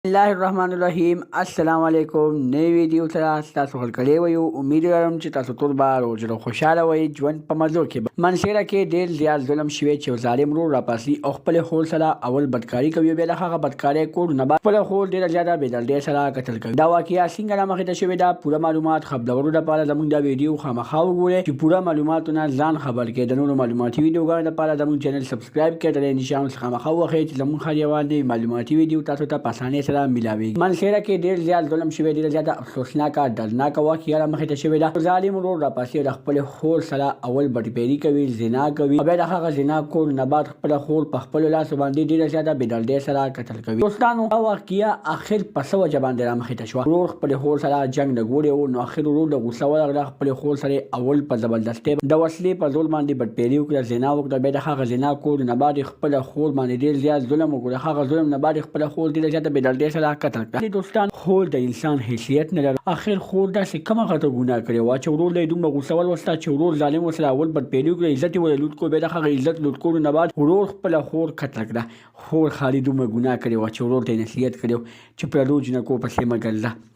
بسم الله الرحمن الرحیم. السلام علیکم. نوی ویډیو سره تاسو هرکلی وایو. امید لرم چې تاسو ټول به روزه خوشحاله وئ. ژوند په مزو کې مانسھرہ کې ډېر زیات ظلم شوی چې ظالم ورور راپاسي او خپل خور سره اول بدکاري کوي، بیا د هغه بدکارۍ کور نه بعد خپل خور ډېره زیاته بېدردۍ سره قتل کوي. دا واقعه څنګه رامخې ته شوې ده، پوره معلومات خپلورو لپاره زموږ دا ویډیو خامخا وګورئ چې پوره معلوماتونه ځان خبر کړئ. د نورو معلوماتي ویډیوګانو لپاره زموږ چینل سبسکرایب کړئ، د نشان څخه خامخا وخی چې زموږ هر یو نوی معلوماتي ویډیو تاسو ته په اسانۍ سره ملاویږي. مانسھرہ کې ډېر زیات ظلم شوی، ډېر زیات افسوسناکه دردناکه واقعه رامخې ته شوې ده. ظالم ورور راپاسي د خپل خور سره اول بډپیري کوي، زنا کوي، بیا د هغه زنا کول نه بعد خپل خور په خپل لاس باندې ډېره زیاته بېدردۍ سره قتل کوي. دوستانو، دا واقعه اخر په څه وجه باندې رامخې ته شوه؟ ورور خپل خور سره جنګ نه ګوړی و، نو اخر ورور د غوسه ورغله، خپل خور سره اول په زبردستۍ د وسلې په زور باندې بډپیري وکړه، زنا وکړه، بیا د هغه زنا کول نه بعد خپل خور باندې ډېر زیات ظلم وکړ. هغه ظلم نه بعد خپل خور ډېره زیاته بېدردۍ سره قتل کړه. دوستان، خور د انسان حیثیت نه لري. اخر خور داسې کومه غټه ګناه کړې وه چې ورور له یې دومره غوسه ولوسته چې ورور ظالم ورسره اول بدپیري وکړه، عزت یې ورله لوټ کړو، بیا د هغه عزت لوټ کولو نه بعد ورور خپله خور قتل کړه. خور خالي دومره ګناه کړې وه چې ورور ته یې نصیحت کړی و چې پردو جنکو پسې مه ګرځه.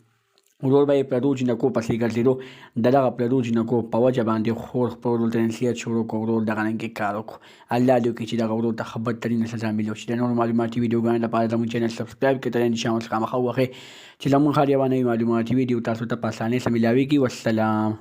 ورور به یې پردو جنکو پسې ګرځېدو، د دغه پردو جنکو په وجه باندې خور خپل ورور ته نصیحت شروع کړو، ورور دغه رنګې کار وکړو. الله دې وکړي چې دغه ورور ته ښه بدترینه سزا ملوشي. د نورو معلوماتي ویډیوګانو لپاره زموږ چینل سبسکرایب کړئ، د نشان څخه خامخا ووهئ چې زموږ هر یوه نوې معلوماتي ویډیو تاسو ته په اسانۍ سره ملاویږي. والسلام.